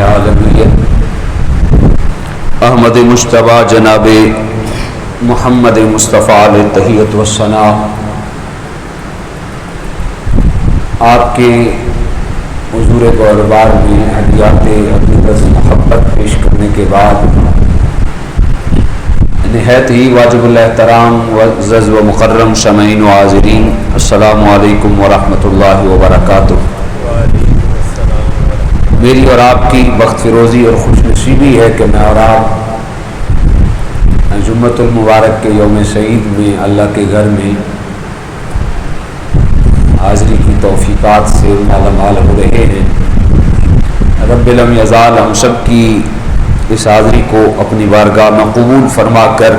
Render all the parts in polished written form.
عالمیت احمد مجتبیٰ جناب محمد مصطفیٰ علیہ تحیت و ثنا، آپ کے حضور گوربار میں ہدیات عقیدت محبت پیش کرنے کے بعد نہایت ہی واجب الاحترام معزز و مکرم سامعین و حاضرین، السلام علیکم ورحمۃ اللہ وبرکاتہ۔ میری اور آپ کی بخت فروزی اور خوش نصیبی ہے کہ میں اور آپ جمعۃ المبارک کے یوم سعید میں اللہ کے گھر میں حاضری کی توفیقات سے مالا مال ہو رہے ہیں۔ رب لم یزال ہم سب کی اس حاضری کو اپنی بارگاہ میں قبول فرما کر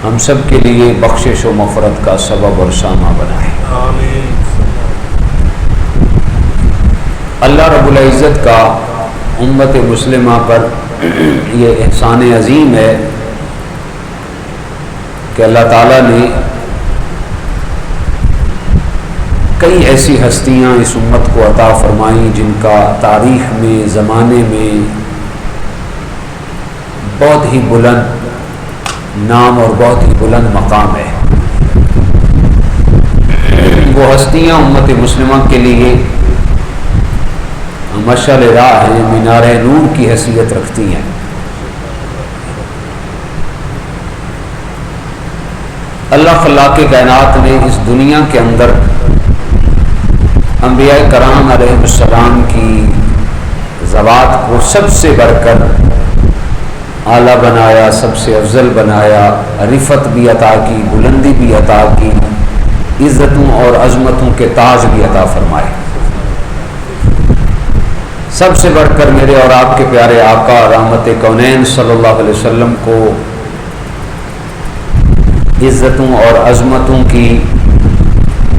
ہم سب کے لیے بخشش و مغفرت کا سبب اور سامہ بنائے۔ آمین۔ اللہ رب العزت کا امت مسلمہ پر یہ احسان عظیم ہے کہ اللہ تعالیٰ نے کئی ایسی ہستیاں اس امت کو عطا فرمائیں جن کا تاریخ میں زمانے میں بہت ہی بلند نام اور بہت ہی بلند مقام ہے۔ وہ ہستیاں امت مسلمہ کے لیے مشعل راہ ہیں، مینار نور کی حیثیت رکھتی ہیں۔ اللہ خلاق کائنات نے اس دنیا کے اندر انبیاء کرام علیہ السلام کی ذوات کو سب سے بڑھ کر اعلیٰ بنایا، سب سے افضل بنایا، رفعت بھی عطا کی، بلندی بھی عطا کی، عزتوں اور عظمتوں کے تاج بھی عطا فرمائے۔ سب سے بڑھ کر میرے اور آپ کے پیارے آقا رحمت کونین صلی اللہ علیہ وسلم کو عزتوں اور عظمتوں کی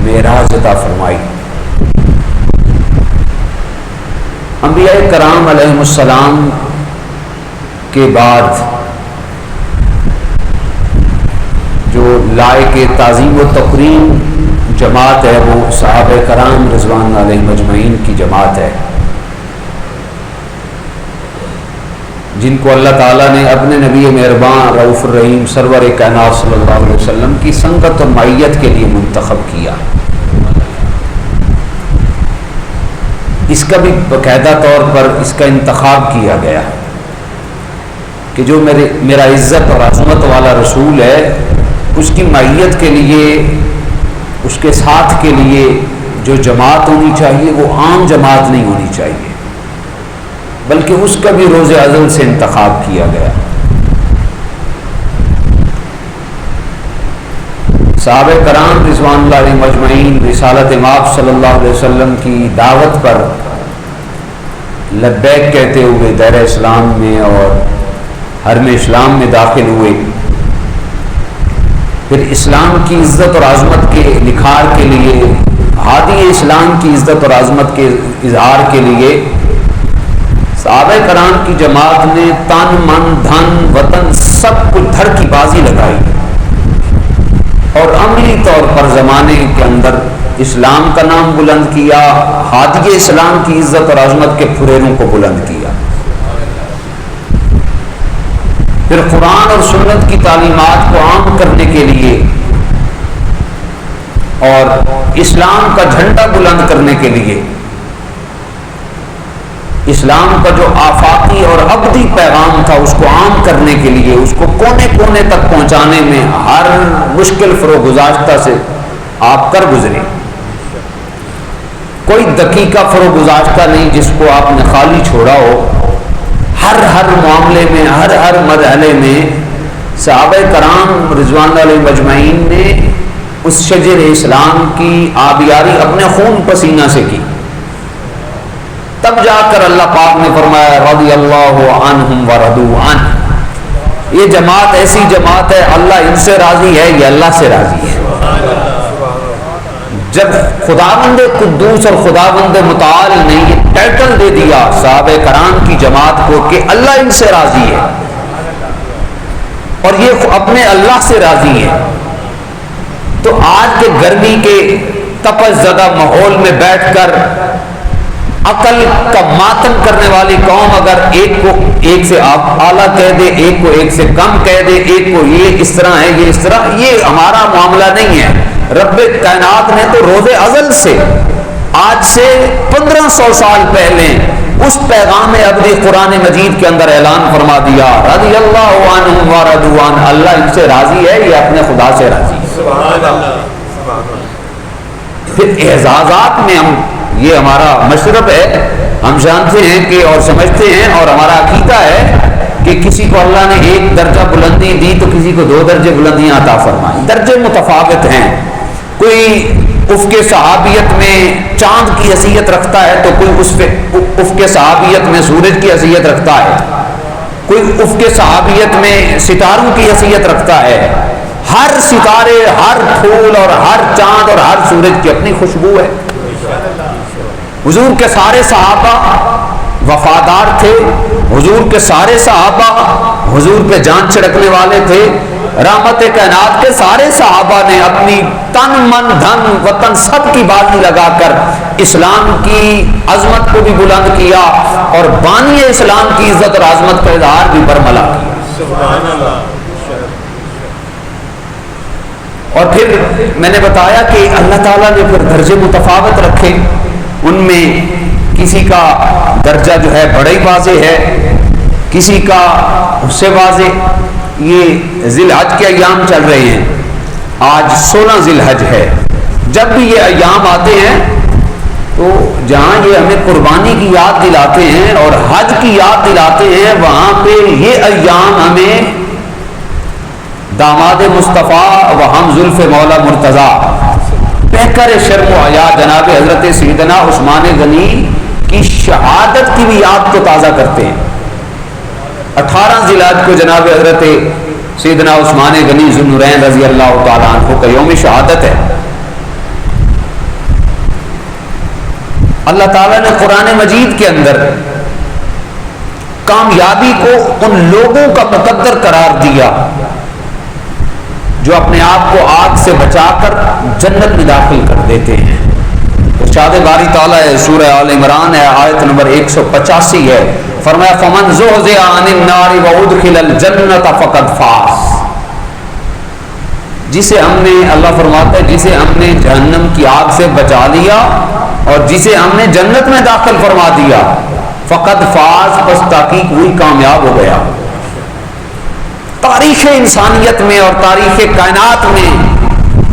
معراج عطا فرمائی۔ انبیاء کرام علیہ السلام کے بعد جو لائق تعظیم و تکریم جماعت ہے وہ صحابہ کرام رضوان علیہ مجمعین کی جماعت ہے، جن کو اللہ تعالیٰ نے اپنے نبی مہربان رؤوف الرحیم سرور کائنات صلی اللہ علیہ وسلم کی سنگت اور معیت کے لیے منتخب کیا۔ اس کا بھی باقاعدہ طور پر اس کا انتخاب کیا گیا کہ جو میرا عزت اور عظمت والا رسول ہے اس کی معیت کے لیے، اس کے ساتھ کے لیے جو جماعت ہونی چاہیے وہ عام جماعت نہیں ہونی چاہیے، بلکہ اس کا بھی روز ازل سے انتخاب کیا گیا۔ صحابہ کرام رضوان اللہ علیہ مجمعین رسالت مآب صلی اللہ علیہ وسلم کی دعوت پر لبیک کہتے ہوئے دائرہ اسلام میں اور حرم اسلام میں داخل ہوئے، پھر اسلام کی عزت اور عظمت کے نکھار کے لیے، ہادی اسلام کی عزت اور عظمت کے اظہار کے لیے صحابہ کرام کی جماعت نے تن من دھن وطن سب کچھ دھڑ کی بازی لگائی اور عملی طور پر زمانے کے اندر اسلام کا نام بلند کیا، ہادی اسلام کی عزت اور عظمت کے پھریروں کو بلند کیا، پھر قرآن اور سنت کی تعلیمات کو عام کرنے کے لیے اور اسلام کا جھنڈا بلند کرنے کے لیے، اسلام کا جو آفاقی اور ابدی پیغام تھا اس کو عام کرنے کے لیے، اس کو کونے کونے تک پہنچانے میں ہر مشکل فروگزاشتہ سے آپ کر گزرے۔ کوئی دقیقہ فروگزاشتہ نہیں جس کو آپ نے خالی چھوڑا ہو۔ ہر معاملے میں، ہر مرحلے میں صحابہ کرام رضوان علیہ مجمعین نے اس شجر اسلام کی آبیاری اپنے خون پسینہ سے کی، تب جا کر اللہ پاک نے فرمایا رضی اللہ عنہم ورضوا عنہ۔ یہ جماعت ایسی جماعت ہے اللہ ان سے راضی ہے، یہ اللہ سے راضی ہے۔ جب خداوند قدوس اور خداوند متعال نے یہ ٹائٹل دے دیا صحابہ کرام کی جماعت کو کہ اللہ ان سے راضی ہے اور یہ اپنے اللہ سے راضی ہے، تو آج کے گرمی کے تپش زدہ ماحول میں بیٹھ کر عقل کا ماتم کرنے والی قوم اگر ایک کو ایک سے اعلیٰ کہہ دے، ایک کو ایک سے کم کہہ دے، ایک کو یہ اس طرح ہے یہ اس طرح، یہ ہمارا معاملہ نہیں ہے۔ رب کائنات نے تو روز ازل سے آج سے 1500 سال پہلے اس پیغام ابدی قرآن مجید کے اندر اعلان فرما دیا، رضی اللہ عنہم ورضوا عنہ، اللہ ان سے راضی ہے، یہ اپنے خدا سے راضی ہے۔ سبحان اللہ۔ پھر اعزازات میں ہم، یہ ہمارا مشرب ہے، ہم جانتے ہیں کہ اور سمجھتے ہیں اور ہمارا عقیدہ ہے کہ کسی کو اللہ نے ایک درجہ بلندی دی تو کسی کو 2 درجے بلندیاں عطا فرمائیں، درجے متفاوت ہیں۔ کوئی افق صحابیت میں چاند کی حیثیت رکھتا ہے تو کوئی افق صحابیت میں سورج کی حیثیت رکھتا ہے، کوئی افق صحابیت میں ستاروں کی حیثیت رکھتا ہے۔ ہر ستارے، ہر پھول اور ہر چاند اور ہر سورج کی اپنی خوشبو ہے۔ حضور کے سارے صحابہ وفادار تھے، حضور کے سارے صحابہ حضور پہ جان چھڑکنے والے تھے، رحمت کائنات کے سارے صحابہ نے اپنی تن من دھن وطن سب کی بالی لگا کر اسلام کی عظمت کو بھی بلند کیا اور بانی اسلام کی عزت اور عظمت کا اظہار بھی برملا کیا۔ سبحان اللہ۔ اور پھر میں نے بتایا کہ اللہ تعالیٰ نے پھر درجے متفاوت رکھے، ان میں کسی کا درجہ جو ہے بڑا ہی واضح ہے، کسی کا اس سے واضح۔ یہ ذی الحج کے ایام چل رہے ہیں، آج 16 ذی الحج ہے۔ جب بھی یہ ایام آتے ہیں تو جہاں یہ ہمیں قربانی کی یاد دلاتے ہیں اور حج کی یاد دلاتے ہیں، وہاں پہ یہ ایام ہمیں داماد مصطفیٰ و ہم زلف مولا مرتضیٰ پیکر شرم و حیا جناب حضرت سیدنا عثمان غنی کی شہادت کی بھی یاد کو تازہ کرتے ہیں۔ 18 ذی الحج کو جناب حضرت سیدنا عثمان غنی ذو النورین رضی اللہ تعالیٰ عنہ کا یوم شہادت ہے۔ اللہ تعالیٰ نے قرآن مجید کے اندر کامیابی کو ان لوگوں کا مقدر قرار دیا جو اپنے آپ کو آگ سے بچا کر جنت میں داخل کر دیتے ہیں۔ ارشاد باری تعالیٰ ہے، سورہ آل عمران ہے، آیت نمبر 185 ہے، فرمایا فمن زحزح عن النار وادخل الجنۃ فقد فاز۔ جسے ہم نے، اللہ فرماتا ہے جسے ہم نے جہنم کی آگ سے بچا لیا اور جسے ہم نے جنت میں داخل فرما دیا، فقد فاز، پس تحقیق ہوئی کامیاب ہو گیا۔ تاریخ انسانیت میں اور تاریخ کائنات میں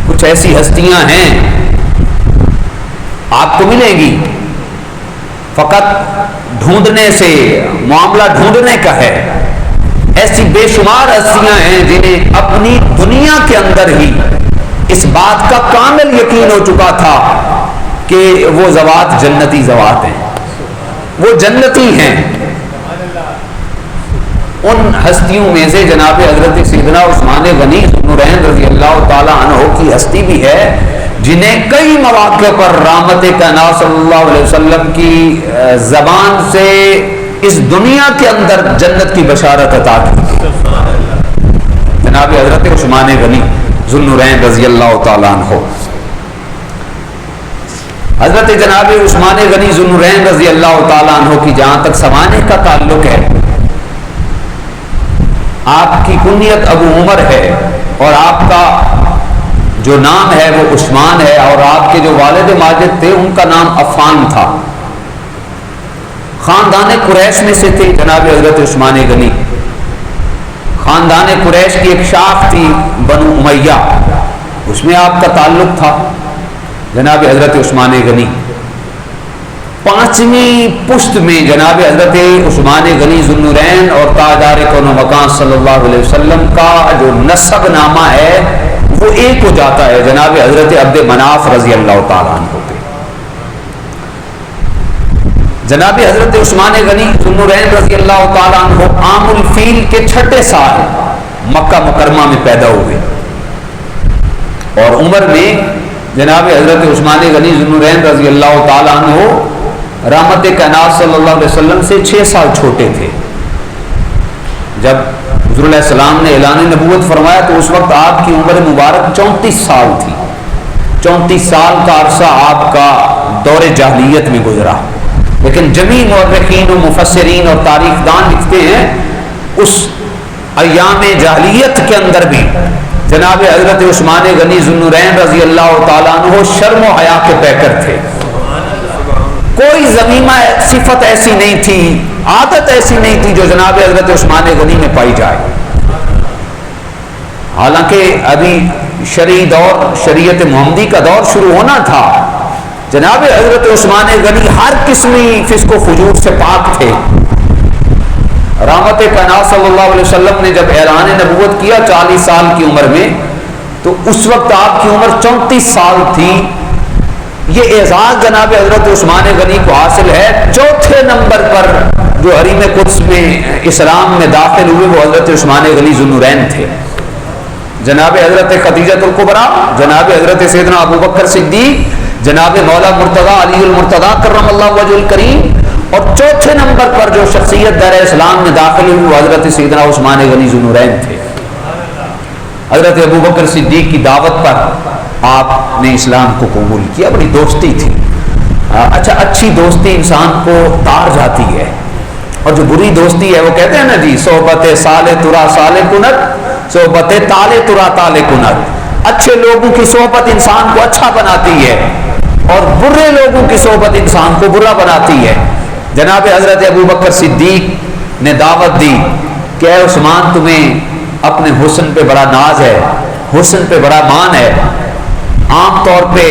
کچھ ایسی ہستیاں ہیں آپ کو ملیں گی، فقط ڈھونڈنے سے، معاملہ ڈھونڈنے کا ہے۔ ایسی بے شمار ہستیاں ہیں جنہیں اپنی دنیا کے اندر ہی اس بات کا کامل یقین ہو چکا تھا کہ وہ ذوات جنتی ذوات ہیں، وہ جنتی ہیں۔ ان ہستیوں میں سے جناب حضرت سیدنا عثمان غنی ذو النورین رضی اللہ تعالی عنہ کی ہستی بھی ہے، جنہیں کئی مواقع پر رحمت کائنات صلی اللہ علیہ وسلم کی زبان سے اس دنیا کے اندر جنت کی بشارت عطا کی۔ جناب حضرت عثمان غنی ذو النورین رضی اللہ تعالی عنہ، حضرت جناب عثمان غنی ذو النورین رضی اللہ تعالی عنہ کی جہاں تک سوانح کا تعلق ہے، آپ کی کنیت ابو عمر ہے اور آپ کا جو نام ہے وہ عثمان ہے، اور آپ کے جو والد ماجد تھے ان کا نام عفان تھا۔ خاندان قریش میں سے تھے جناب حضرت عثمان غنی۔ خاندان قریش کی ایک شاخ تھی بنو امیہ، اس میں آپ کا تعلق تھا جناب حضرت عثمان غنی۔ 5ویں پشت میں جناب حضرت عثمان غنی ذو النورین اور تاجدار کون و مکان صلی اللہ علیہ وسلم کا جو نسب نامہ ہے وہ ایک ہو جاتا ہے جناب حضرت عبد مناف رضی اللہ تعالیٰ عنہ پہ۔ جناب حضرت عثمان غنی ذو النورین رضی اللہ تعالیٰ عنہ عام الفیل کے 6 سال مکہ مکرمہ میں پیدا ہوئے، اور عمر میں جناب حضرت عثمان غنی ذو النورین رضی اللہ تعالیٰ عنہ رحمت کائنات صلی اللہ علیہ وسلم سے 6 سال چھوٹے تھے۔ جب حضور علیہ السلام نے اعلان نبوت فرمایا تو اس وقت آپ کی عمر مبارک 34 سال تھی۔ 34 سال کا عرصہ آپ کا دور جاہلیت میں گزرا۔ لیکن جمی مورخین و مفسرین اور تاریخ دان لکھتے ہیں اس ایام جاہلیت کے اندر بھی جناب حضرت عثمان غنی ذو النورین رضی اللہ تعالیٰ عنہ شرم و حیا کے پیکر تھے. کوئی ذمیمہ صفت ایسی نہیں تھی, عادت ایسی نہیں تھی جو جناب حضرت عثمان غنی میں پائی جائے. حالانکہ ابھی شرعی دور, شریعت محمدی کا دور شروع ہونا تھا. جناب حضرت عثمان غنی ہر قسمی فسق و فجور سے پاک تھے. رحمت کائنات صلی اللہ علیہ وسلم نے جب اعلان نبوت کیا 40 سال کی عمر میں, تو اس وقت آپ کی عمر 34 سال تھی. یہ اعزاز جناب حضرت عثمان غنی کو حاصل ہے. چوتھے نمبر پر جو حریم قدس میں اسلام میں داخل ہوئے وہ حضرت عثمان غنی ذو النورین تھے. جناب حضرت خدیجہ الکبریٰ, جناب حضرت سیدنا ابو بکر صدیق, جناب مولا مرتضیٰ علی المرتضیٰ کرم اللہ وجہ الکریم, اور چوتھے نمبر پر جو شخصیت دار اسلام میں داخل ہوئی وہ حضرت سیدنا عثمان غنی ذو النورین تھے. حضرت ابو بکر صدیق کی دعوت پر آپ نے اسلام کو قبول کیا. بڑی دوستی تھی. اچھا, اچھی دوستی انسان کو تار جاتی ہے, اور جو بری دوستی ہے وہ کہتے ہیں نا جی, صحبت سال ترا سال کنت, صحبت تالے ترا تالے کنت. اچھے لوگوں کی صحبت انسان کو اچھا بناتی ہے, اور برے لوگوں کی صحبت انسان کو برا بناتی ہے. جناب حضرت ابو بکر صدیق نے دعوت دی کہ اے عثمان, تمہیں اپنے حسن پہ بڑا ناز ہے, حسن پہ بڑا مان ہے. عام طور پہ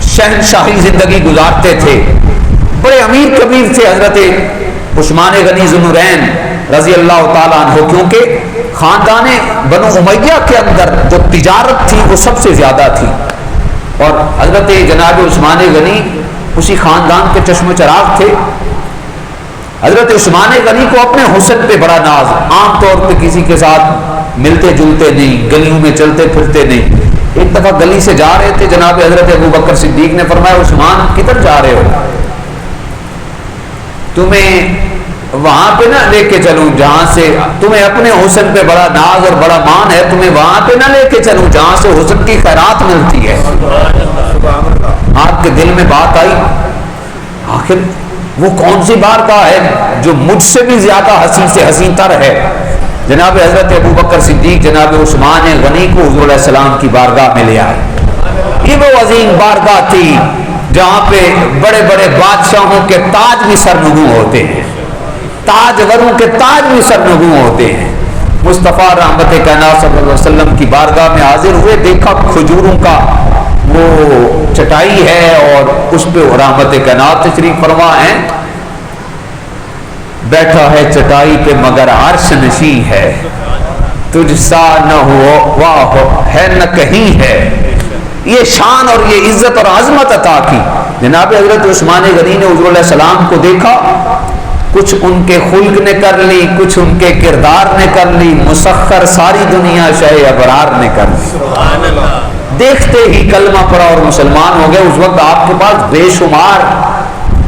شہنشاہی زندگی گزارتے تھے, بڑے امیر کبیر تھے حضرت عثمان غنی ذو النورین رضی اللہ تعالیٰ عنہ, کیونکہ خاندان بنو امیہ کے اندر جو تجارت تھی وہ سب سے زیادہ تھی, اور حضرت جناب عثمان غنی اسی خاندان کے چشم و چراغ تھے. حضرت عثمان غنی کو اپنے حسن پہ بڑا ناز, عام طور پہ کسی کے ساتھ ملتے جلتے نہیں, گلیوں میں چلتے پھرتے نہیں. ایک دفعہ گلی سے جا رہے تھے, جناب حضرت ابو بکر صدیق نے فرمایا عثمان کدھر جا رہے ہو, تمہیں وہاں پہ نہ لے کے چلوں جہاں سے تمہیں اپنے حسن پہ بڑا ناز اور بڑا مان ہے, تمہیں وہاں پہ نہ لے کے چلوں جہاں سے حسن کی خیرات ملتی ہے. آپ کے دل میں بات آئی, آخر وہ کون سی بارگاہ ہے جو مجھ سے بھی زیادہ حسین سے حسین تر ہے. جناب حضرت ابو بکر صدیق جناب عثمان غنی کو حضور علیہ السلام کی بارگاہ میں لے آئے. یہ وہ عظیم بارگاہ تھی جہاں پہ بڑے بڑے بادشاہوں کے تاج بھی سرنگوں ہوتے ہیں, تاجوروں کے تاج بھی سرنگوں ہوتے ہیں. مصطفیٰ رحمت کائنات صلی اللہ علیہ وسلم کی بارگاہ میں حاضر ہوئے, دیکھا کھجوروں کا وہ چٹائی ہے اور اس پہ رحمت کائنات تشریف فرما ہے. بیٹھا ہے چٹائی پہ مگر عرش نشیں ہے, تجھ سا نہ ہو واہ ہے نہ کہیں ہے. یہ شان اور یہ عزت اور عظمت عطا کی. جناب حضرت عثمان غنی نے حضور علیہ السلام کو دیکھا, کچھ ان کے خلق نے کر لی, کچھ ان کے کردار نے کر لی, مسخر ساری دنیا شہ ابرار نے کر لی. دیکھتے ہی کلمہ پڑا اور مسلمان ہو گئے. اس وقت آپ کے پاس بے شمار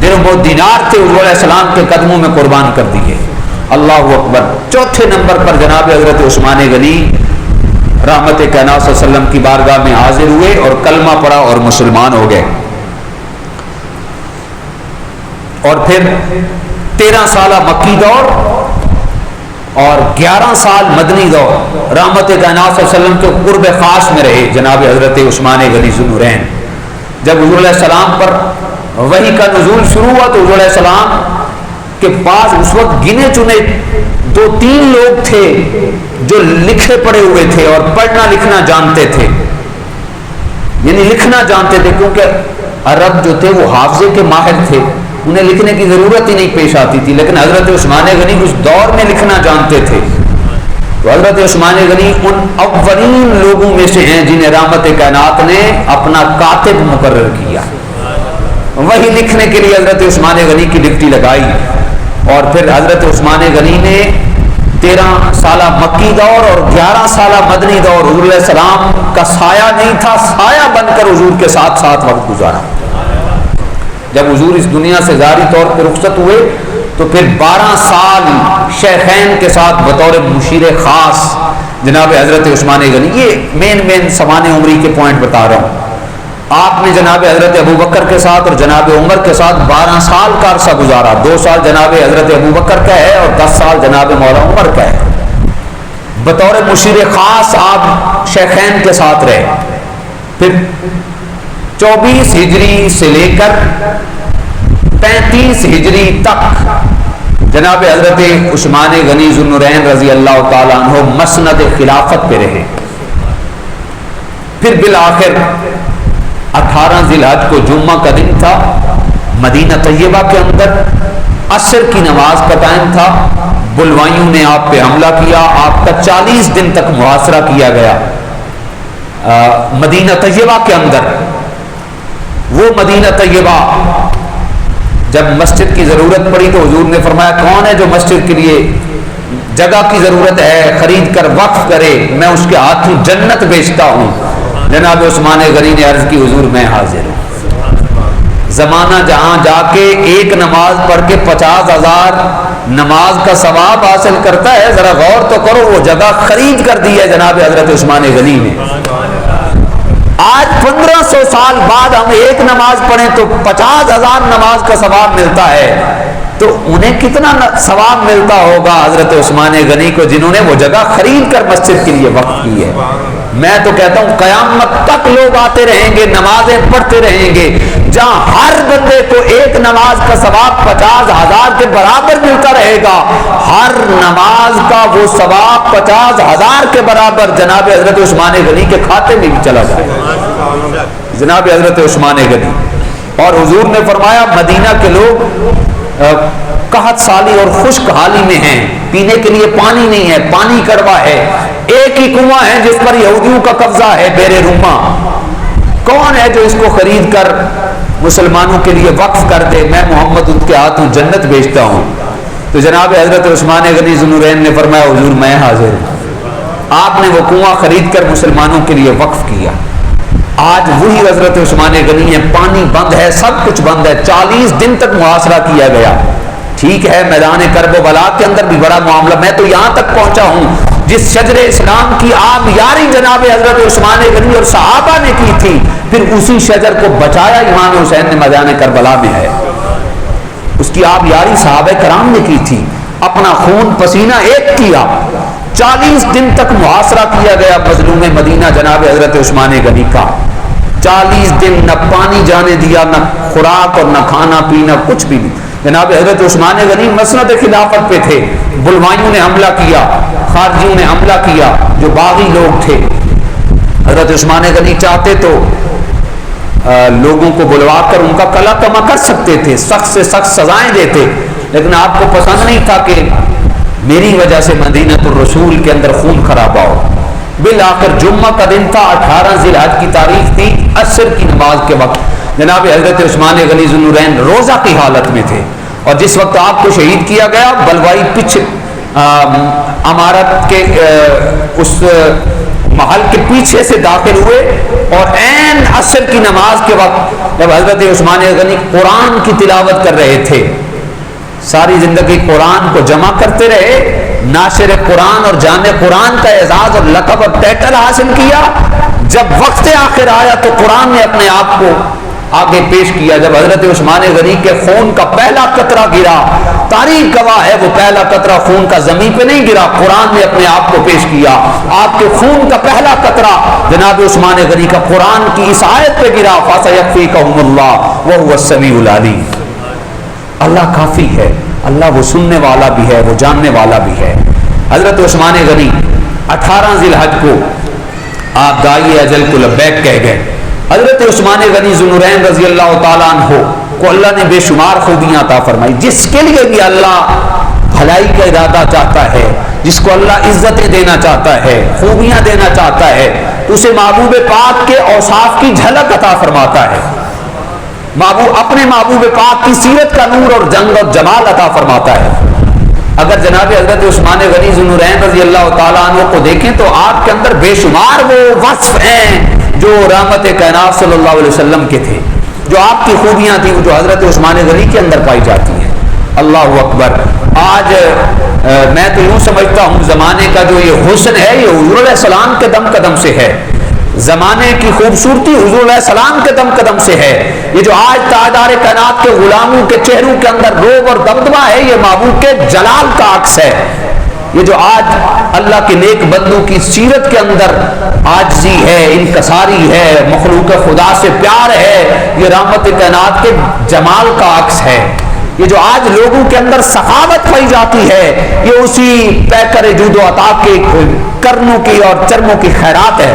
درہم و دینار تھے, حضور علیہ السلام کے قدموں میں قربان کر دیے. اللہ اکبر. چوتھے نمبر پر جناب حضرت عثمان غنی رحمت کائنات صلی اللہ علیہ وسلم کی بارگاہ میں حاضر ہوئے اور کلمہ پڑا اور مسلمان ہو گئے. اور پھر 13 سالہ مکی دور اور 11 سال مدنی دور رحمت کائنات صلی اللہ علیہ وسلم کے قرب خاص میں رہے جناب حضرت عثمان غنی ذو النورین. جب حضور علیہ السلام پر وحی کا نزول شروع ہوا تو حضور علیہ السلام کے پاس اس وقت گنے چنے 2-3 لوگ تھے جو لکھے پڑے ہوئے تھے اور پڑھنا لکھنا جانتے تھے. یعنی لکھنا جانتے تھے, کیونکہ عرب جو تھے وہ حافظے کے ماہر تھے, انہیں لکھنے کی ضرورت ہی نہیں پیش آتی تھی. لیکن حضرت عثمان غنی اس دور میں لکھنا جانتے تھے. تو حضرت عثمان غنی ان اولین لوگوں میں سے ہیں جنہیں رحمت کائنات نے اپنا کاتب مقرر کیا. وہی لکھنے کے لیے حضرت عثمان غنی کی ڈپٹی لگائی. اور پھر حضرت عثمان غنی نے 13 سالہ مکی دور اور 11 سالہ مدنی دور حضور علیہ السلام کا سایہ نہیں تھا, سایہ بن کر حضور کے ساتھ ساتھ وقت گزارا. جب حضور اس دنیا سے ظاہری طور پہ رخصت ہوئے تو پھر 12 سال شیخین کے ساتھ بطور مشیر خاص جناب حضرت عثمان غنی. یہ مین سمان عمری کے پوائنٹ بتا رہا ہوں. آپ نے جناب حضرت ابوبکر کے ساتھ اور جناب عمر کے ساتھ 12 سال کا عرصہ گزارا. 2 سال جناب حضرت ابوبکر کا ہے اور 10 سال جناب مولا عمر کا ہے. بطور مشیر خاص آپ شیخین کے ساتھ رہے. پھر 24 ہجری سے لے کر 35 ہجری تک جناب حضرت عثمان غنی ذو النورین رضی اللہ تعالیٰ عنہ مسند خلافت پہ رہے. پھر بالآخر 18 ذی الحج کو جمعہ کا دن تھا. مدینہ طیبہ کے اندر عصر کی نماز کا ٹائم تھا. بلوائیوں نے آپ پہ حملہ کیا. آپ کا 40 دن تک محاصرہ کیا گیا مدینہ طیبہ کے اندر. وہ مدینہ طیبہ جب مسجد کی ضرورت پڑی تو حضور نے فرمایا کون ہے جو مسجد کے لیے جگہ کی ضرورت ہے خرید کر وقف کرے, میں اس کے ہاتھوں جنت بیچتا ہوں. جناب عثمان غنی نے عرض کی حضور میں حاضر ہوں. زمانہ جہاں جا کے ایک نماز پڑھ کے 50,000 نماز کا ثواب حاصل کرتا ہے, ذرا غور تو کرو, وہ جگہ خرید کر دی ہے جناب حضرت عثمان غنی نے. آج 1500 سال بعد ہم ایک نماز پڑھیں تو 50,000 نماز کا ثواب ملتا ہے. تو انہیں کتنا ثواب ملتا ہوگا حضرت عثمان غنی کو جنہوں نے وہ جگہ خرید کر مسجد کے لیے وقف کی ہے. میں تو کہتا ہوں قیامت تک لوگ آتے رہیں گے, نمازیں پڑھتے رہیں گے, جہاں ہر بندے کو ایک نماز کا ثواب 50,000 کے برابر ملتا رہے گا. ہر نماز کا وہ ثواب 50,000 کے برابر جناب حضرت عثمان غنی کے کھاتے میں بھی چلا جائے گا. جناب حضرت عثمان غنی. اور حضور نے فرمایا مدینہ کے لوگ قحط سالی اور خشک حالی میں ہیں, پینے کے لیے پانی نہیں ہے, پانی کڑوا ہے. ایک ہی کنواں ہے جس پر یہودیوں کا قبضہ ہے, بیر روما. کون ہے جو اس کو خرید کر مسلمانوں کے لیے وقف کر دے؟ میں محمد ان کے ہاتھوں جنت بیچتا ہوں. تو جناب حضرت عثمان غنی ذو النورین نے فرمایا حضور میں حاضر ہوں. آپ نے وہ کنواں خرید کر مسلمانوں کے لیے وقف کیا. آج وہی حضرت عثمان غنی ہے, پانی بند ہے, سب کچھ بند ہے. 40 دن تک محاصرہ کیا گیا. ٹھیک ہے میدان کرب و بلا کے اندر بھی بڑا معاملہ. میں تو یہاں تک پہنچا ہوں جس شجر اسلام کی آب یاری جناب حضرت عثمان غنی اور صحابہ نے کی تھی, پھر اسی شجر کو بچایا امام حسین نے میدان کربلا میں ہے. اس کی آب یاری صحابہ کرام نے کی تھی, اپنا خون پسینہ ایک کیا. 40 دن تک محاصرہ کیا گیا مظلوم مدینہ جناب حضرت عثمان غنی کا. 40 دن نہ پانی جانے دیا, نہ خوراک اور نہ کھانا پینا, کچھ بھی نہیں. جناب حضرت عثمان غنی مسند خلافت پہ تھے. بلوائیوں نے حملہ کیا, خارجیوں نے حملہ کیا, جو باغی لوگ تھے. حضرت عثمان غنی چاہتے تو لوگوں کو بلوا کر ان کا کلا کما کر سکتے تھے, سخت سے سخت سزائیں دیتے, لیکن آپ کو پسند نہیں تھا کہ میری وجہ سے مدینہ الرسول کے اندر خون خرابہ ہو. بالآخر جمعہ کا دن تھا, 18 ذی الحج کی تاریخ تھی, عصر کی نماز کے وقت جناب حضرت عثمان غنی ذو النورین روزہ کی حالت میں تھے. اور جس وقت آپ کو شہید کیا گیا, بلوائی پچھ عمارت کے اس محل کے پیچھے سے داخل ہوئے, اور عین عصر کی نماز کے وقت جب حضرت عثمان غنی قرآن کی تلاوت کر رہے تھے, ساری زندگی قرآن کو جمع کرتے رہے, ناشر قرآن اور جامع قرآن کا اعزاز اور لقب اور ٹائٹل حاصل کیا. جب وقت آخر آیا تو قرآن نے اپنے آپ کو آگے پیش کیا. جب حضرت عثمان غنی کے خون کا پہلا قطرہ گرا, تاریخ گواہ ہے وہ پہلا قطرہ خون کا زمین پہ نہیں گرا, قرآن نے اپنے آپ کو پیش کیا. آپ کے خون کا پہلا قطرہ جناب عثمان غنی کا قرآن کی اس آیت پہ گرا, فَسَيَكْفِيكَهُمُ اللَّهُ وَهُوَ السَّمِيعُ الْعَلِيمُ. اللہ کافی ہے, اللہ وہ سننے والا بھی ہے, وہ جاننے والا بھی ہے. حضرت عثمان غنی 18 ذی الحج کو آپ داعی اجل کو لبیک کہہ گئے. حضرت عثمان غنی ذو النورین رضی اللہ تعالیٰ عنہ کو اللہ نے بے شمار خوبیاں عطا فرمائی. جس کے لیے بھی اللہ بھلائی کا ارادہ چاہتا ہے, جس کو اللہ عزتیں دینا چاہتا ہے, خوبیاں دینا چاہتا ہے, تو اسے محبوب پاک کے اوصاف کی جھلک عطا فرماتا ہے. اپنے محبوب پاک کی سیرت کا نور اور جنگ اور جمال عطا فرماتا ہے. اگر جناب حضرت عثمان غنی ذو النورین رضی اللہ تعالیٰ عنہ کو دیکھیں تو آپ کے اندر بے شمار وہ وصف ہیں جو رحمت کائنات صلی اللہ علیہ وسلم کے تھے, جو آپ کی خوبیاں تھیں, وہ جو حضرت عثمان غنی کے اندر پائی جاتی ہیں. اللہ اکبر. آج میں تو یوں سمجھتا ہوں زمانے کا جو یہ حسن ہے یہ حضور علیہ السلام کے دم قدم سے ہے. زمانے کی خوبصورتی حضور علیہ السلام کے دم قدم سے ہے. یہ جو آج تاجدار کائنات کے غلاموں کے چہروں کے اندر روب اور دبدبہ ہے، یہ محبوب کے جلال کا عکس ہے. یہ جو آج اللہ کے نیک بندوں کی سیرت کے اندر عاجزی ہے، انکساری ہے، مخلوق خدا سے پیار ہے، یہ رحمت کائنات کے جمال کا عکس ہے. یہ جو آج لوگوں کے اندر سخاوت پائی جاتی ہے، یہ اسی پیکر جود و عطا کے کرنوں کی اور چرموں کی خیرات ہے.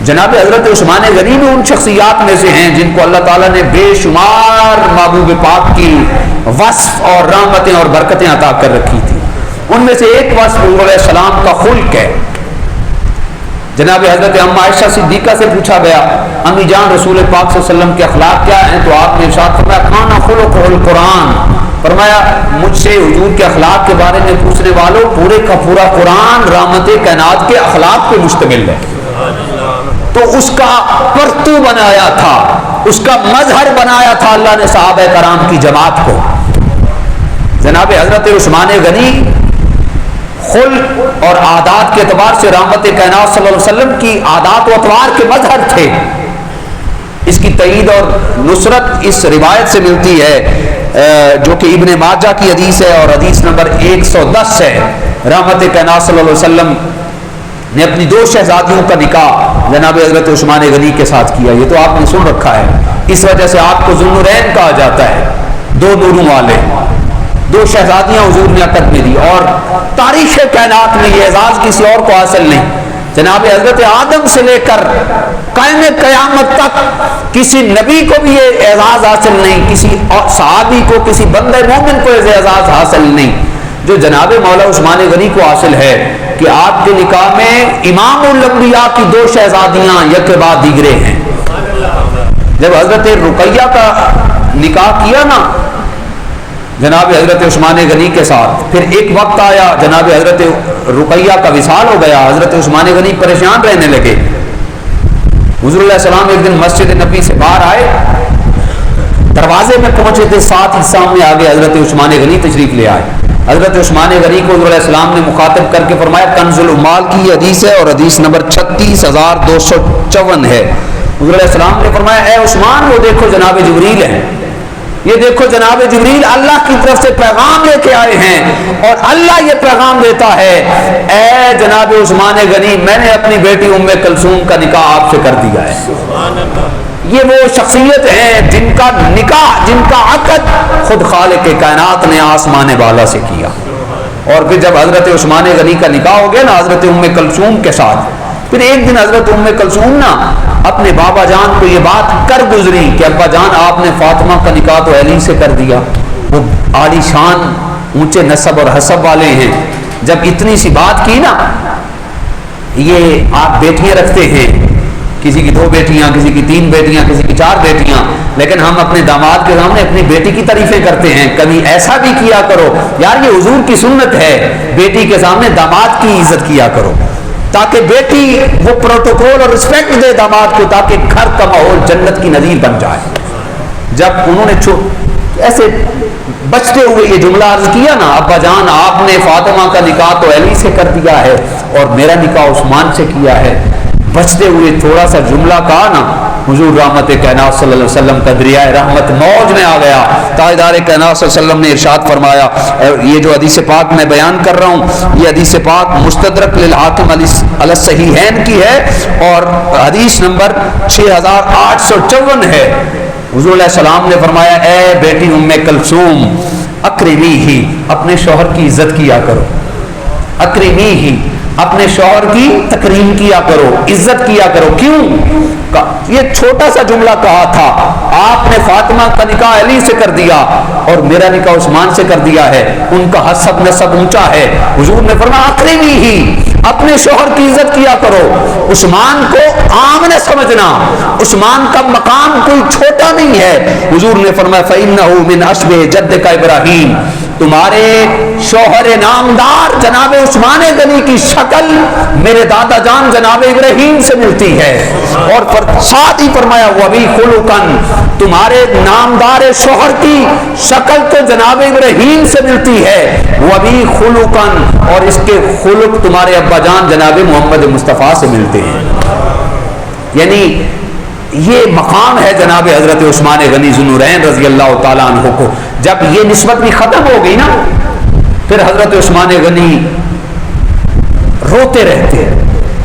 جناب حضرت عثمان غنی بھی ان شخصیات میں سے ہیں جن کو اللہ تعالیٰ نے بے شمار محبوب پاک کی وصف اور رحمتیں اور برکتیں عطا کر رکھی تھی. ان میں سے ایک وصف حضور علیہ السلام کا خلق ہے. جناب حضرت ام عائشہ صدیقہ سے پوچھا گیا، امی جان رسول پاک صلی اللہ علیہ وسلم کے اخلاق کیا ہیں؟ تو آپ نے ارشاد فرمایا کھانا خلق القرآن. فرمایا مجھ سے حضور کے اخلاق کے بارے میں پوچھنے والوں، پورے کا پورا قرآن رحمت کائنات کے اخلاق پہ مشتمل ہے. تو اس کا پرتو بنایا تھا، اس کا مظہر بنایا تھا اللہ نے صحابہ کرام کی جماعت کو. جناب حضرت عثمان غنی خلق اور عادات کے اعتبار سے رحمت کائنات صلی اللہ علیہ وسلم کی عادات و اطوار کے مظہر تھے. اس کی تائید اور نصرت اس روایت سے ملتی ہے جو کہ ابن ماجہ کی حدیث ہے اور حدیث نمبر 110 ہے. رحمت کائنات صلی اللہ علیہ وسلم نے اپنی 2 شہزادیوں کا نکاح جناب حضرت عثمان غنی کے ساتھ کیا. یہ تو آپ نے سن رکھا ہے، اس وجہ سے آپ کو ذوالنورین کہا جاتا ہے، 2 نوروں والے. 2 شہزادیاں حضور نے عقد میں دی اور تاریخ کائنات میں یہ اعزاز کسی اور کو حاصل نہیں. جناب حضرت آدم سے لے کر قائم قیامت تک کسی نبی کو بھی یہ اعزاز حاصل نہیں، کسی صحابی کو، کسی بندہ مومن کو یہ اعزاز حاصل نہیں جو جناب مولا عثمان غنی کو حاصل ہے کہ آپ کے نکاح میں امام الانبیاء کی 2 شہزادیاں یک بعد دیگرے ہیں. جب حضرت رقیہ کا نکاح کیا نا جناب حضرت عثمان غنی کے ساتھ، پھر ایک وقت آیا جناب حضرت رقیہ کا وصال ہو گیا، حضرت عثمان غنی پریشان رہنے لگے. حضور علیہ السلام ایک دن مسجد نبی سے باہر آئے، دروازے میں پہنچے تھے، ساتھ ہی سامنے آگے حضرت عثمان غنی تشریف لے آئے. حضرت عثمان غنی کو حضور علیہ السلام نے مخاطب کر کے فرمایا، کنز العمال کی حدیث ہے اور حدیث نمبر 36254 ہے. حضور علیہ السلام نے فرمایا اے عثمان وہ دیکھو جناب جبریل ہیں، یہ دیکھو جناب جبریل اللہ کی طرف سے پیغام لے کے آئے ہیں اور اللہ یہ پیغام دیتا ہے اے جناب عثمان غنی میں نے اپنی بیٹی ام کلثوم کا نکاح آپ سے کر دیا ہے. یہ وہ شخصیت ہیں جن کا نکاح، جن کا عقد خود خالق کائنات نے آسمان بالا سے کیا. اور پھر جب حضرت عثمان غنی کا نکاح ہو گیا نا حضرت ام کلثوم کے ساتھ، پھر ایک دن حضرت ام کلثوم نا اپنے بابا جان کو یہ بات کر گزری کہ ابا جان آپ نے فاطمہ کا نکاح تو علی سے کر دیا، وہ عالی شان اونچے نسب اور حسب والے ہیں. جب اتنی سی بات کی نا، یہ آپ بیٹیاں رکھتے ہیں، کسی کی 2 بیٹیاں، کسی کی 3 بیٹیاں، کسی کی 4 بیٹیاں، لیکن ہم اپنے داماد کے سامنے اپنی بیٹی کی تعریفیں کرتے ہیں. کبھی ایسا بھی کیا کرو یار، یہ حضور کی سنت ہے، بیٹی کے سامنے داماد کی عزت کیا کرو تاکہ بیٹی وہ پروٹوکول اور رسپیکٹ دے داماد کو، تاکہ گھر کا ماحول جنت کی نظیر بن جائے. جب انہوں نے ایسے بچتے ہوئے یہ جملہ عرض کیا نا، ابا جان آپ نے فاطمہ کا نکاح تو علی سے کر دیا ہے اور میرا نکاح عثمان سے کیا ہے، بچتے ہوئے تھوڑا سا جملہ کہا نا، حضور رحمت کائنات صلی اللہ علیہ وسلم کا دریائے رحمت موج میں آ گیا. تاجدار کائنات صلی اللہ علیہ وسلم نے ارشاد فرمایا، یہ جو حدیث پاک میں بیان کر رہا ہوں یہ حدیث پاک مستدرک للحاکم علی الصحیحین کی ہے اور حدیث نمبر 6854 ہے. حضور علیہ السلام نے فرمایا اے بیٹی ام کلثوم اکرمی ہی، اپنے شوہر کی عزت کیا کرو، اکرمی ہی اپنے شوہر کی تکریم کیا کرو، عزت کیا کرو. کیوں؟ یہ چھوٹا سا جملہ کہا تھا، آپ نے فاطمہ کا نکاح علی سے کر دیا اور میرا نکاح عثمان سے کر دیا ہے، ان کا حسب نسب اونچا ہے. حضور نے فرمایا اکرمی ہی، اپنے شوہر کی عزت کیا کرو. عثمان کو عام نہ سمجھنا، عثمان کا مقام کوئی چھوٹا نہیں ہے. حضور نے فرمایا فَإِنَّهُ مِنْ أَشْبِهِ جَدِّكَ إِبْرَاهِيمَ، تمہارے شوہر نامدار جناب عثمان غنی کی شکل میرے دادا جان جناب ابراہیم سے ملتی ہے. اور ساتھ ہی فرمایا وَبِي خُلُقًا، تمہارے نامدار شوہر کی شکل تو جناب ابراہیم سے ملتی ہے. وَبِي خُلُقًا، اور اس کے خلق تمہارے ابا جان جناب محمد مصطفیٰ سے ملتے ہیں. یعنی یہ مقام ہے جناب حضرت عثمان غنی ذو النورین رضی اللہ تعالیٰ عنہ کو. جب یہ نسبت بھی ختم ہو گئی نا پھر حضرت عثمان غنی روتے رہتے ہیں,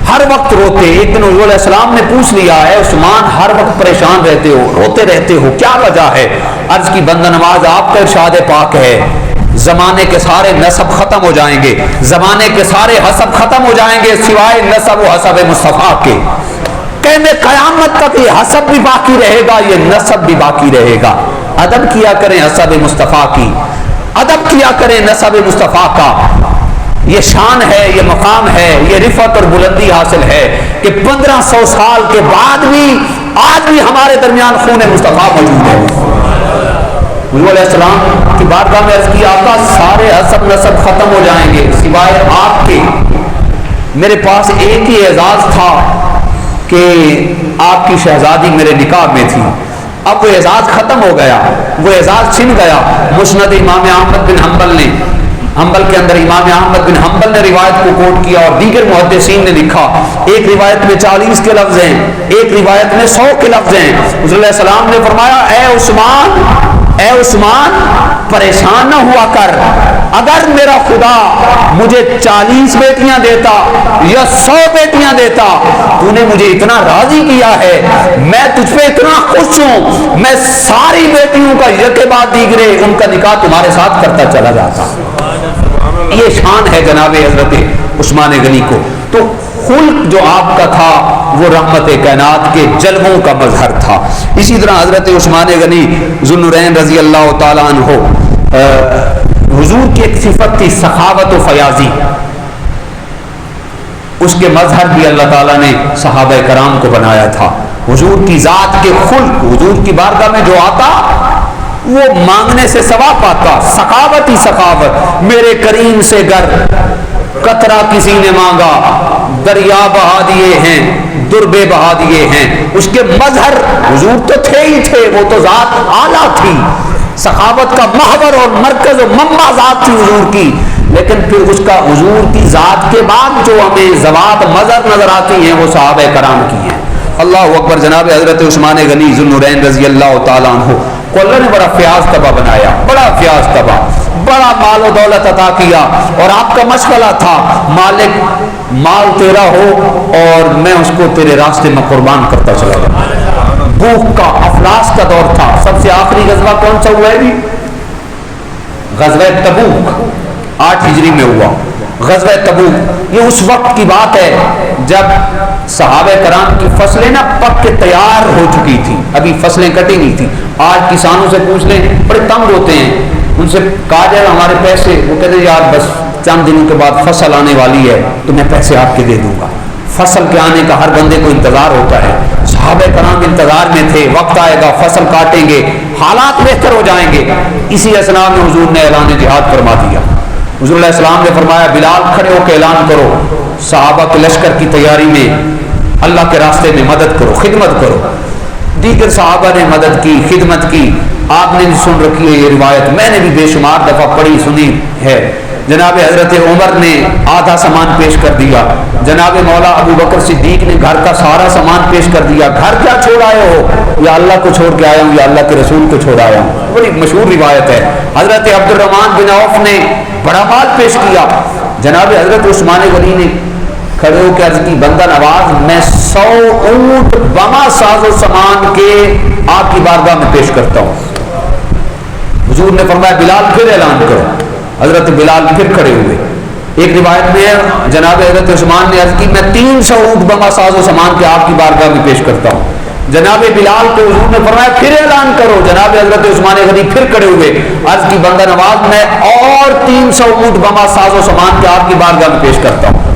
ہر وقت روتے. ایک دن حضور علیہ السلام نے پوچھ لیا ہے عثمان ہر وقت پریشان رہتے ہو, روتے رہتے ہو, کیا وجہ ہے؟ عرض کی بندہ نواز آپ کا ارشاد پاک ہے زمانے کے سارے نسب ختم ہو جائیں گے, زمانے کے سارے حسب ختم ہو جائیں گے سوائے نسب و حسب مصطفیٰ کے. کہنے قیامت تک یہ حسب بھی باقی رہے گا, یہ نسب بھی باقی رہے گا. ادب کیا کریں حسب مصطفیٰ کی, ادب کیا کریں نسب مصطفیٰ کا. یہ شان ہے, یہ مقام ہے, یہ رفعت اور بلندی حاصل ہے کہ 1500 سال کے بعد بھی آج بھی ہمارے درمیان خون مصطفیٰ موجود ہے. حضور علیہ السلام کی بارگاہ میں عرض کی آقا سارے حسب نسب ختم ہو جائیں گے سوائے آپ کے. میرے پاس ایک ہی اعزاز تھا کہ آپ کی شہزادی میرے نکاح میں تھی, اب وہ اعزاز ختم ہو گیا, وہ اعزاز چھن گیا. مسند امام احمد بن حنبل نے, حنبل کے اندر امام احمد بن حنبل نے روایت کو کوٹ کیا اور دیگر محدثین نے لکھا. ایک روایت میں 40 کے لفظ ہیں, ایک روایت میں 100 کے لفظ ہیں. حضور علیہ السلام نے فرمایا اے عثمان پریشان نہ ہوا کر, اگر میرا خدا مجھے 40 بیٹیاں دیتا یا 100 بیٹیاں دیتا, تو نے مجھے اتنا راضی کیا ہے, میں تجھ پہ اتنا خوش ہوں, میں ساری بیٹیوں کا یکے بعد دیگرے ان کا نکاح تمہارے ساتھ کرتا چلا جاتا. یہ شان ہے جناب حضرت عثمان غنی کو. تو خلق جو آپ کا تھا وہ رحمت کائنات کے جلووں کا مظہر تھا. اسی طرح حضرت عثمان غنی ذو النورین رضی اللہ تعالیٰ عنہ حضور کی ایک صفت تھی سخاوت و فیاضی, اس کے مظہر بھی اللہ تعالیٰ نے صحابہ کرام کو بنایا تھا. حضور کی ذات کے خلق, حضور کی بارگاہ میں جو آتا وہ مانگنے سے ثواب پاتا. سخاوت ہی سخاوت, میرے کریم سے گر قطرہ کسی نے مانگا, دریا بہا دیے ہیں, دربے بہا دیے ہیں. اس کے مظہر حضور تو تھے ہی تھے, وہ تو ذات اعلیٰ تھی, سخاوت کا محور اور مرکز و منبع ذات تھی حضور کی. لیکن پھر اس کا حضور کی ذات کے بعد جو ہمیں ذوات مظہر نظر آتی ہیں وہ صحابہ کرام کی ہیں. اللہ اکبر. جناب حضرت عثمان غنی ذو النورین رضی اللہ تعالیٰ عنہ کو اللہ نے بڑا فیاض طبع بنایا, بڑا فیاض طبع, بڑا مال و دولت عطا کیا. اور آپ کا مشغلہ تھا مالک مال تیرا ہو اور میں اس کو تیرے راستے میں قربان کرتا چلا جاؤں. بھوک کا افلاس کا دور تھا. سب سے آخری غزوہ کون سا ہوا ہے جی؟ غزوہ تبوک 8 ہجری میں ہوا. غزوہ تبوک یہ اس وقت کی بات ہے جب صحابہ کرام کی فصلیں نہ پک کے تیار ہو چکی تھی, ابھی فصلیں کٹی نہیں تھی. آج کسانوں سے پوچھ لیں بڑے تنگ ہوتے ہیں, ان سے کہا جائے ہمارے پیسے, وہ کہتے ہیں یار بس چند دنوں کے بعد فصل آنے والی ہے تو میں پیسے آپ کے دے دوں گا. فصل کے آنے کا ہر بندے کو انتظار ہوتا ہے. صحابہ کرام انتظار میں تھے, وقت آئے گا فصل کاٹیں گے, حالات بہتر ہو جائیں گے. اسی اسنا میں حضور نے اعلان جہاد فرما دیا. حضور علیہ السلام نے فرمایا بلال کھڑے ہو کے اعلان کرو, صحابہ کے لشکر کی تیاری میں اللہ کے راستے میں مدد کرو, خدمت کرو. دیگر صحابہ نے مدد کی, خدمت کی. آپ نے بھی سن رکھی ہے یہ روایت, میں نے بھی بے شمار دفعہ پڑھی سنی ہے. جناب حضرت عمر نے آدھا سامان پیش کر دیا, جناب مولا ابو بکر صدیق نے گھر کا سارا سامان پیش کر دیا. گھر کیا چھوڑ آئے ہو؟ یا اللہ کو چھوڑ کے آیا ہوں, یا اللہ کے رسول کو چھوڑ آیا ہوں. بڑی مشہور روایت ہے. حضرت عبد الرحمن بن عوف نے بڑا مال پیش کیا. جناب حضرت عثمان غنی نے کھڑے ہو کے عرض کی بندہ نواز میں 100 اونٹ بما ساز و سامان کے آپ کی بارگاہ میں پیش کرتا ہوں. حضور نے فرمایا بلال پھر اعلان کرو. حضرت بلال پھر کھڑے ہوئے. ایک روایت میں جناب حضرت عثمان نے عرض کی میں 300 اونٹ بما ساز و سامان کے آپ کی بارگاہ میں پیش کرتا ہوں. جناب بلال کو حضور نے فرمایا پھر اعلان کرو. جناب حضرت عثمان غنی پھر کھڑے ہوئے. عرض کی بندہ نواز میں اور 300 اونٹ بما ساز و سامان کے آپ کی بارگاہ میں پیش کرتا ہوں.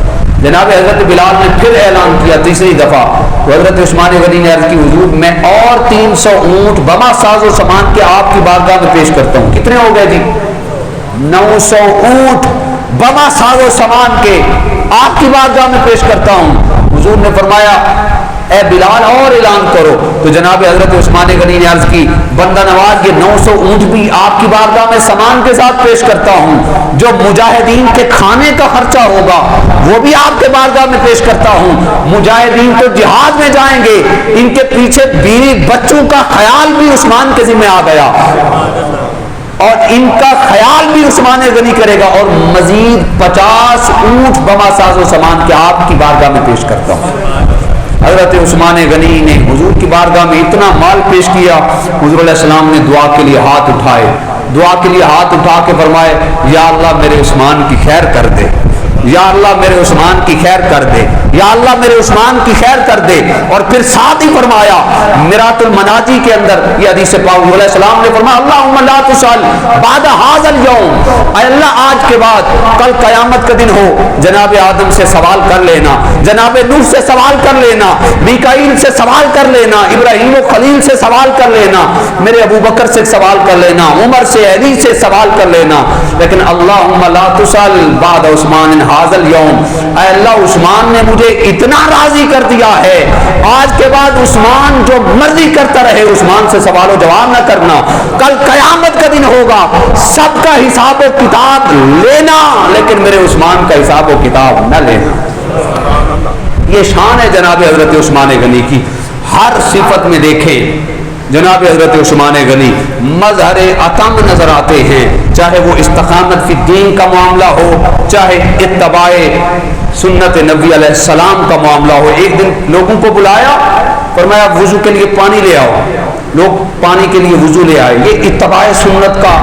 جناب حضرت بلال نے پھر اعلان کیا تیسری دفعہ. تو حضرت عثمان غنی نے عرض کی حضور میں اور 300 اونٹ بما ساز و سامان کے آپ کی بارگاہ میں پیش کرتا ہوں. کتنے ہو گئے جی؟ 900 اونٹ بما ساز و سامان کے آپ کی بارگاہ میں پیش کرتا ہوں. حضور نے فرمایا اے بلال اور اعلان کرو. تو جناب حضرت عثمان غنی نے عرض کی بندہ نواز یہ 900 اونٹ بھی آپ کی بارگاہ میں سامان کے ساتھ پیش کرتا ہوں, جو مجاہدین کے کھانے کا خرچہ ہوگا وہ بھی آپ کے بارگاہ میں پیش کرتا ہوں. مجاہدین تو جہاد میں جائیں گے, ان کے پیچھے بیوی بچوں کا خیال بھی عثمان کے ذمہ آ گیا اور ان کا خیال بھی عثمان غنی کرے گا, اور مزید 50 اونٹ بما ساز و سامان کے آپ کی بارگاہ میں پیش کرتا ہوں. حضرت عثمان غنی نے حضور کی بارگاہ میں اتنا مال پیش کیا, حضور علیہ السلام نے دعا کے لیے ہاتھ اٹھائے, دعا کے لیے ہاتھ اٹھا کے فرمائے یا اللہ میرے عثمان کی خیر کر دے, یا اللہ میرے عثمان کی خیر کر دے, یا اللہ میرے عثمان کی خیر کر دے. اور پھر ساتھ ہی فرمایا میرات المناجی کے اندر یہ حدیث پاک علیہ السلام نے فرمایا اللہم لا تسأل بعد هذا اليوم, اے اللہ آج کے بعد کل قیامت کا دن ہو جناب آدم سے سوال کر لینا, جناب نوح سے سوال کر لینا, میکائیل سے سوال کر لینا, ابراہیم و خلیل سے سوال کر لینا, میرے ابو بکر سے سوال کر لینا, عمر سے, علی سے سوال کر لینا, لیکن اللہم لا تسأل بعد عثمان هذا اليوم, اے اللہ عثمان نے مجھے اتنا راضی کر دیا ہے, آج کے بعد عثمان جو مرضی کرتا رہے, عثمان سے سوال و جواب نہ کرنا, کل قیامت کا دن ہوگا سب کا حساب و کتاب لینا لیکن میرے عثمان کا حساب و کتاب نہ لینا. یہ شان ہے جناب حضرت عثمان غنی کی. ہر صفت میں دیکھیں جناب حضرت عثمان غنی مظہر اتم نظر آتے ہیں, چاہے وہ استقامت فی الدین کا معاملہ ہو, چاہے اتباع سنت نبی علیہ السلام کا معاملہ ہو. ایک دن لوگوں کو بلایا, فرمایا وضو کے لیے پانی لے آؤ, لوگ پانی کے لیے وضو لے آئے. یہ اتباع سنت کا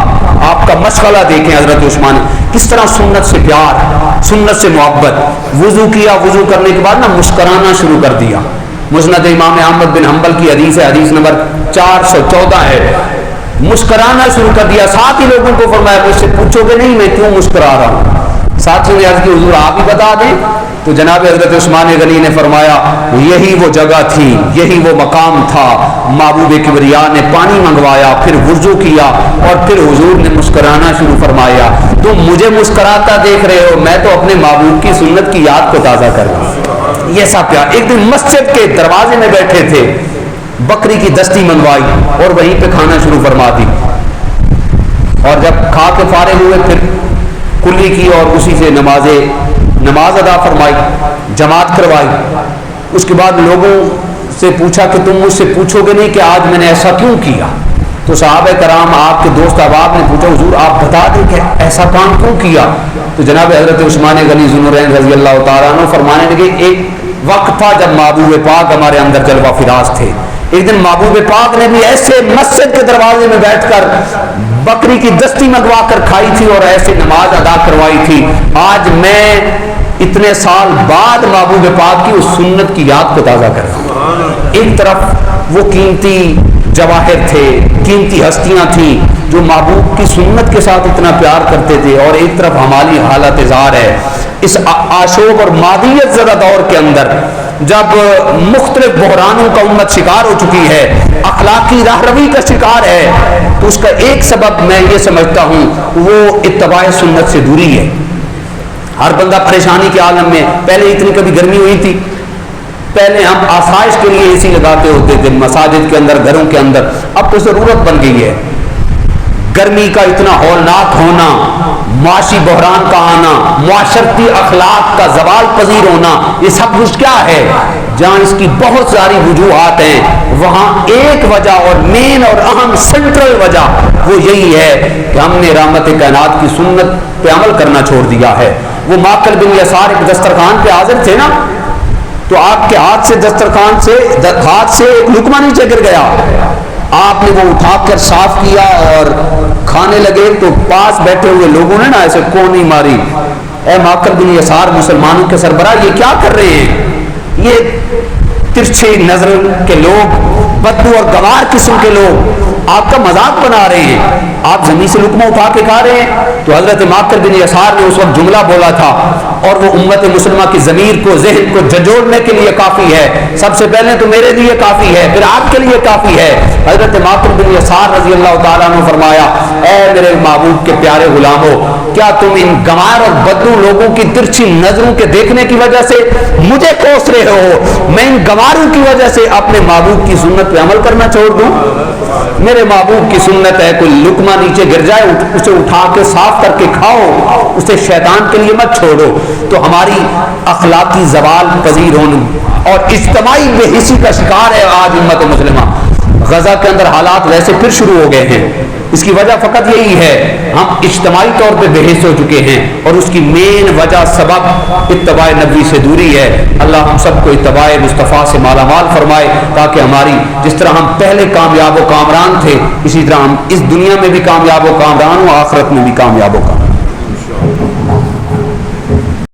آپ کا مشغلہ دیکھیں حضرت عثمان کس طرح سنت سے پیار, سنت سے محبت. وضو کیا, وضو کرنے کے بعد نا مسکرانا شروع کر دیا. مسند امام احمد بن حنبل کی حدیث ہے, حدیث نمبر 414 ہے. مسکرانا شروع کر دیا, ساتھ ہی لوگوں کو فرمایا مجھ سے پوچھو گے نہیں میں کیوں مسکرا رہا ہوں. ساتھیوں نے عرض کی حضور آپ ہی بتا دیں. تو جناب حضرت عثمان غنی نے فرمایا یہی وہ جگہ تھی, یہی وہ مقام تھا, محبوب کبریا نے پانی منگوایا, پھر وضو کیا اور پھر حضور نے مسکرانا شروع فرمایا. تم مجھے مسکراتا دیکھ رہے ہو, میں تو اپنے محبوب کی سنت کی یاد کو تازہ کر رہا ہوں. یہ سب پیار. ایک دن مسجد کے دروازے میں بیٹھے تھے, بکری کی دستی منگوائی اور وہیں پہ کھانا شروع فرما دی, اور جب کھا کے فارغ ہوئے پھر کلی کی اور اسی سے نماز ادا فرمائی, جماعت کروائی. اس کے بعد لوگوں سے پوچھا کہ تم مجھ سے پوچھو گے نہیں کہ آج میں نے ایسا کیوں کیا. تو صحابہ کرام آپ کے دوست احباب نے پوچھا حضور آپ بتا دیں کہ ایسا کام کیوں کیا. تو جناب حضرت عثمان غنی ذو النورین رضی اللہ تعالیٰ عنہ فرمانے لگے ایک وقت تھا جب محبوب پاک ہمارے اندر جلوہ فراز تھے. ایک دن محبوب پاک نے بھی ایسے مسجد کے دروازے میں بیٹھ کر بکری کی دستی منگوا کر کھائی تھی اور ایسے نماز ادا کروائی تھی. آج میں اتنے سال بعد محبوب پاک کی اس سنت کی یاد کو تازہ کر رہا ہوں. ایک طرف وہ قیمتی جواہر تھے, قیمتی ہستیاں تھیں جو محبوب کی سنت کے ساتھ اتنا پیار کرتے تھے, اور ایک طرف ہماری حالت زار ہے اس آشوب اور مادیت زدہ دور کے اندر جب مختلف بحرانوں کا امت شکار ہو چکی ہے, اخلاقی راہروی کا شکار ہے, تو اس کا ایک سبب میں یہ سمجھتا ہوں وہ اتباع سنت سے دوری ہے. ہر بندہ پریشانی کے عالم میں, پہلے اتنی کبھی گرمی ہوئی تھی, پہلے ہم آسائش کے لیے اے سی لگاتے ہوتے تھے مساجد کے اندر, گھروں کے اندر, اب تو ضرورت بن گئی ہے. گرمی کا اتنا ہولناک ہونا, معاشی بحران کا آنا, معاشرتی اخلاق کا زوال پذیر ہونا, یہ سب کچھ کیا ہے؟ جہاں اس کی بہت ساری وجوہات ہیں, وہاں ایک وجہ اور مین اور اہم سینٹرل وجہ وہ یہی ہے کہ ہم نے رحمت کائنات کی سنت پہ عمل کرنا چھوڑ دیا ہے. وہ ماکل بن یسار ایک دسترخوان پہ حاضر تھے نا, تو آپ کے ہاتھ سے دسترخوان سے ہاتھ سے ایک لقمہ نیچے گر گیا, آپ نے وہ اٹھا کر صاف کیا اور کھانے لگے, تو پاس بیٹھے ہوئے لوگوں نے نا ایسے کونی ماری, اے ماکل بن یسار مسلمانوں کے سربراہ یہ کیا کر رہے ہیں؟ یہ ترچھی نظر کے لوگ, بدبو اور گوار قسم کے لوگ آپ کا مذاق بنا رہے ہیں, آپ زمین سے لقمہ اٹھا کے کھا رہے ہیں. تو حضرت ماکل بن یسار نے اس وقت جملہ بولا تھا, اور وہ امت مسلمہ کی ضمیر کو, ذہن کو جھنجھوڑنے کے لیے کافی ہے. سب سے پہلے تو میرے لیے کافی ہے, پھر آپ کے لیے کافی ہے. حضرت ماکل بن یسار رضی اللہ تعالیٰ عنہ فرمایا, اے میرے محبوب کے پیارے غلاموں, کیا تم ان گنوار اور بدو لوگوں کی ترچھی نظروں کے دیکھنے کی وجہ سے مجھے کوس رہے ہو؟ میں ان گنواروں کی وجہ سے اپنے محبوب کی سنت پہ عمل کرنا چھوڑ دوں؟ میرے محبوب کی سنت ہے کوئی لقمہ نیچے گر جائے اسے اٹھا کے صاف کر کے کھاؤ، اسے شیطان کے لیے مت چھوڑو۔ تو ہماری اخلاقی زوال پذیر ہونے اور اجتماعی بے حسی کا شکار ہے آج امت مسلمہ۔ غزہ کے اندر حالات ویسے پھر شروع ہو گئے ہیں، اس کی وجہ فقط یہی ہے ہم اجتماعی طور پہ بے حس ہو چکے ہیں، اور اس کی مین وجہ سبب اتباع نبی سے دوری ہے۔ اللہ ہم سب کو اتباع مصطفیٰ سے مالا مال فرمائے، تاکہ ہماری جس طرح ہم پہلے کامیاب و کامران تھے، اسی طرح ہم اس دنیا میں بھی کامیاب و کامران ہوں، آخرت میں بھی کامیاب و کامران۔